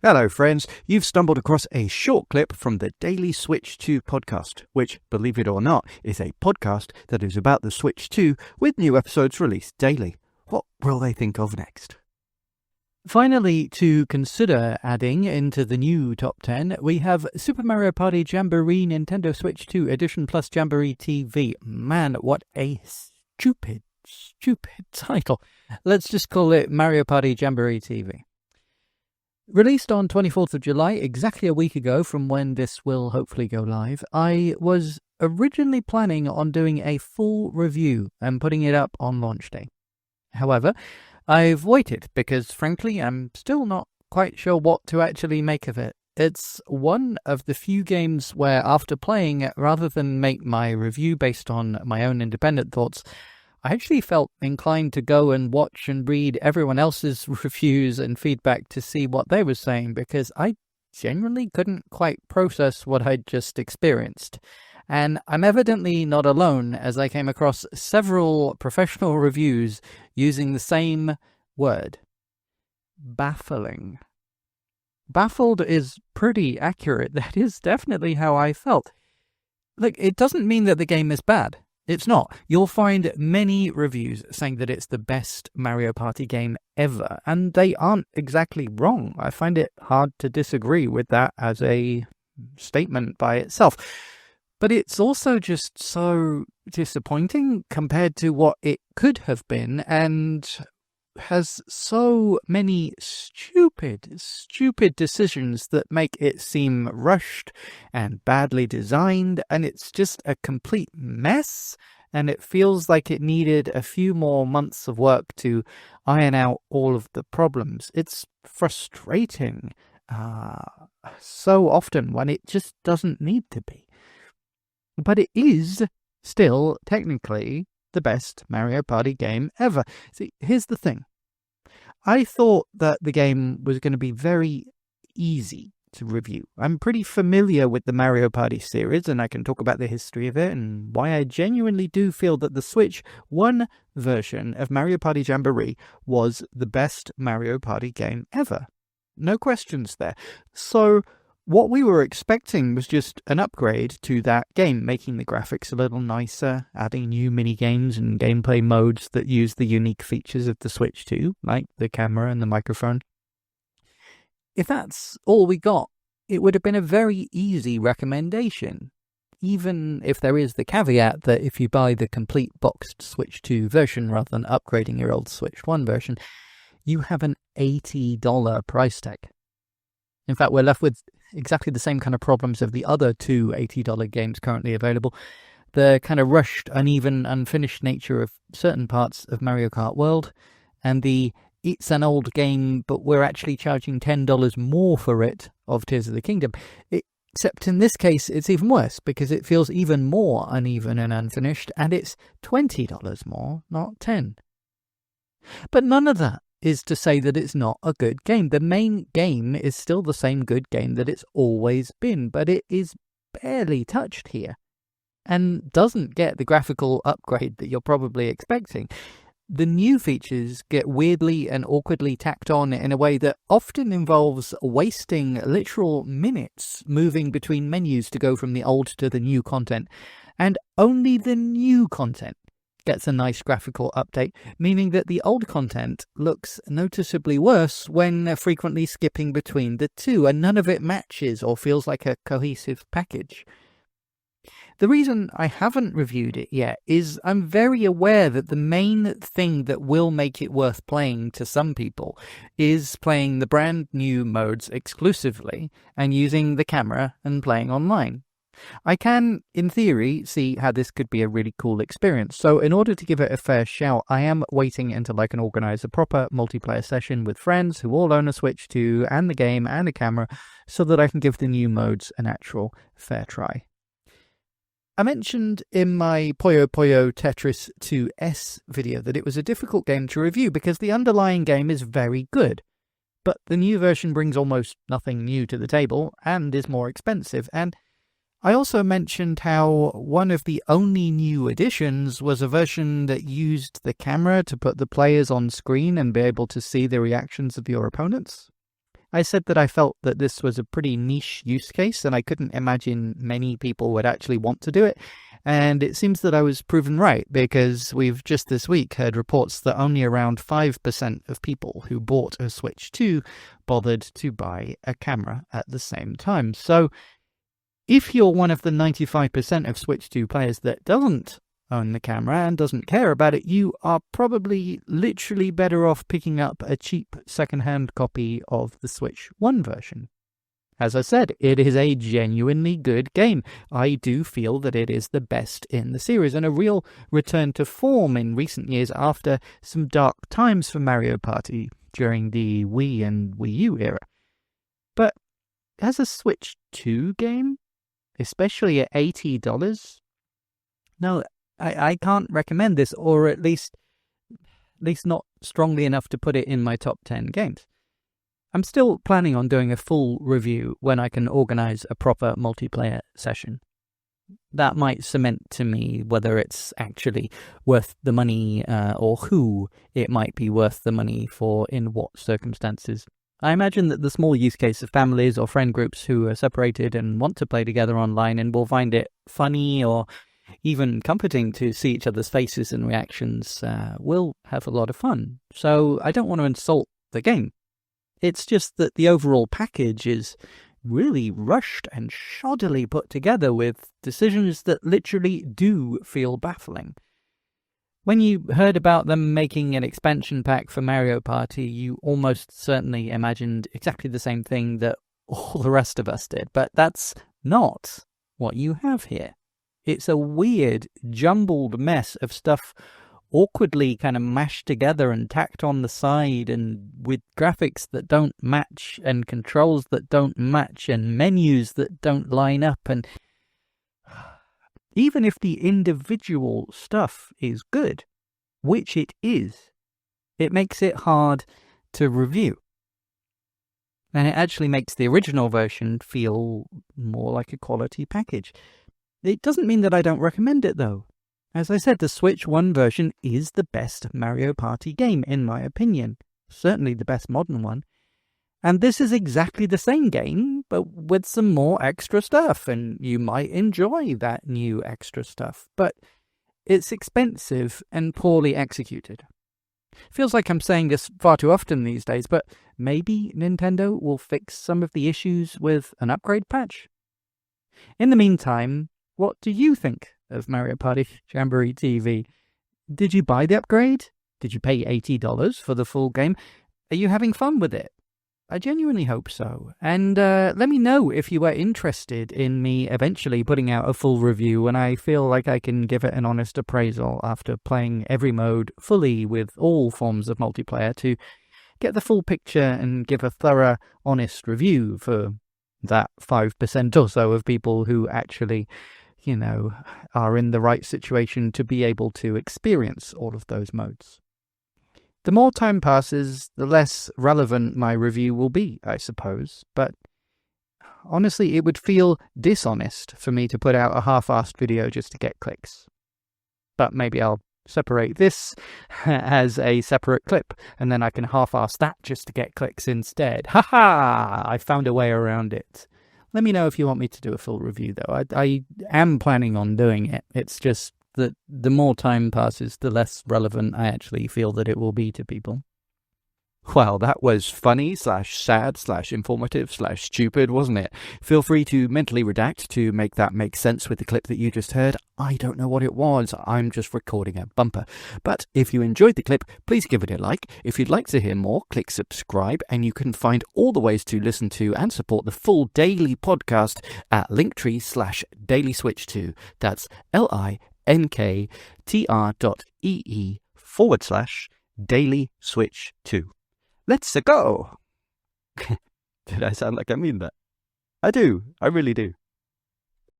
Hello friends, you've stumbled across a short clip from the Daily Switch 2 podcast, which, believe it or not, is a podcast that is about the Switch 2 with new episodes released daily. What will they think of next? Finally, to consider adding into the new top 10, we have Super Mario Party Jamboree Nintendo Switch 2 Edition Plus Jamboree TV. Man, what a stupid title. Let's just call it Mario Party Jamboree TV. Released on 24th of July, exactly a week ago from when this will hopefully go live, I was originally planning on doing a full review and putting it up on launch day. However, I've waited because, frankly, I'm still not quite sure what to actually make of it. It's one of the few games where, after playing it, rather than make my review based on my own independent thoughts, I actually felt inclined to go and watch and read everyone else's reviews and feedback to see what they were saying, because I genuinely couldn't quite process what I'd just experienced. And I'm evidently not alone, as I came across several professional reviews using the same word. Baffling. Baffled is pretty accurate. That is definitely how I felt. Look, it doesn't mean that the game is bad. It's not. You'll find many reviews saying that it's the best Mario Party game ever, and they aren't exactly wrong. I find it hard to disagree with that as a statement by itself. But it's also just so disappointing compared to what it could have been, and has so many stupid decisions that make it seem rushed and badly designed, and it's just a complete mess, and it feels like it needed a few more months of work to iron out all of the problems. It's frustrating so often when it just doesn't need to be. But it is still technically the best Mario Party game ever. See, here's the thing. I thought that the game was going to be very easy to review. I'm pretty familiar with the Mario Party series, and I can talk about the history of it and why I genuinely do feel that the Switch 1 version of Mario Party Jamboree was the best Mario Party game ever. No questions there. So what we were expecting was just an upgrade to that game, making the graphics a little nicer, adding new mini-games and gameplay modes that use the unique features of the Switch 2, like the camera and the microphone. If that's all we got, it would have been a very easy recommendation, even if there is the caveat that if you buy the complete boxed Switch 2 version rather than upgrading your old Switch 1 version, you have an $80 price tag. In fact, we're left with exactly the same kind of problems of the other two $80 games currently available. The kind of rushed, uneven, unfinished nature of certain parts of Mario Kart World, and the it's an old game, but we're actually charging $10 more for it of Tears of the Kingdom. Except in this case, it's even worse, because it feels even more uneven and unfinished, and it's $20 more, not $10. But none of that is to say that it's not a good game. The main game is still the same good game that it's always been, but it is barely touched here and doesn't get the graphical upgrade that you're probably expecting. The new features get weirdly and awkwardly tacked on in a way that often involves wasting literal minutes moving between menus to go from the old to the new content, and only the new content gets a nice graphical update, meaning that the old content looks noticeably worse when frequently skipping between the two, and none of it matches or feels like a cohesive package. The reason I haven't reviewed it yet is I'm very aware that the main thing that will make it worth playing to some people is playing the brand new modes exclusively and using the camera and playing online. I can, in theory, see how this could be a really cool experience, so in order to give it a fair shout, I am waiting until I can organise a proper multiplayer session with friends who all own a Switch 2 and the game and a camera, so that I can give the new modes an actual fair try. I mentioned in my Puyo Puyo Tetris 2S video that it was a difficult game to review because the underlying game is very good, but the new version brings almost nothing new to the table and is more expensive, and I also mentioned how one of the only new additions was a version that used the camera to put the players on screen and be able to see the reactions of your opponents. I said that I felt that this was a pretty niche use case and I couldn't imagine many people would actually want to do it. And it seems that I was proven right, because we've just this week heard reports that only around 5% of people who bought a Switch 2 bothered to buy a camera at the same time. So if you're one of the 95% of Switch 2 players that doesn't own the camera and doesn't care about it, you are probably literally better off picking up a cheap second-hand copy of the Switch 1 version. As I said, it is a genuinely good game. I do feel that it is the best in the series, and a real return to form in recent years after some dark times for Mario Party during the Wii and Wii U era. But as a Switch 2 game, especially at $80, no, I can't recommend this, or at least not strongly enough to put it in my top 10 games. I'm still planning on doing a full review when I can organize a proper multiplayer session. That might cement to me whether it's actually worth the money, or who it might be worth the money for in what circumstances. I imagine that the small use case of families or friend groups who are separated and want to play together online and will find it funny or even comforting to see each other's faces and reactions will have a lot of fun. So I don't want to insult the game. It's just that the overall package is really rushed and shoddily put together with decisions that literally do feel baffling. When you heard about them making an expansion pack for Mario Party, you almost certainly imagined exactly the same thing that all the rest of us did. But that's not what you have here. It's a weird, jumbled mess of stuff awkwardly kind of mashed together and tacked on the side, and with graphics that don't match and controls that don't match and menus that don't line up. And even if the individual stuff is good, which it is, it makes it hard to review. And it actually makes the original version feel more like a quality package. It doesn't mean that I don't recommend it, though. As I said, the Switch 1 version is the best Mario Party game, in my opinion. Certainly the best modern one. And this is exactly the same game, but with some more extra stuff, and you might enjoy that new extra stuff. But it's expensive and poorly executed. Feels like I'm saying this far too often these days, but maybe Nintendo will fix some of the issues with an upgrade patch? In the meantime, what do you think of Mario Party Jamboree TV? Did you buy the upgrade? Did you pay $80 for the full game? Are you having fun with it? I genuinely hope so. And let me know if you are interested in me eventually putting out a full review when I feel like I can give it an honest appraisal after playing every mode fully with all forms of multiplayer to get the full picture and give a thorough, honest review for that 5% or so of people who actually, are in the right situation to be able to experience all of those modes. The more time passes, the less relevant my review will be, I suppose, but honestly, it would feel dishonest for me to put out a half-assed video just to get clicks. But maybe I'll separate this as a separate clip, and then I can half-ass that just to get clicks instead. Ha-ha! I found a way around it. Let me know if you want me to do a full review, though. I am planning on doing it. It's just that the more time passes, the less relevant I actually feel that it will be to people. Well, that was funny /sad /informative /stupid, wasn't it? Feel free to mentally redact to make that make sense with the clip that you just heard. I don't know what it was. I'm just recording a bumper. But if you enjoyed the clip, please give it a like. If you'd like to hear more, click subscribe, and you can find all the ways to listen to and support the full daily podcast at linktree/dailyswitch2. That's linktr.ee/dailyswitch2. Let's go! Did I sound like I mean that? I do. I really do.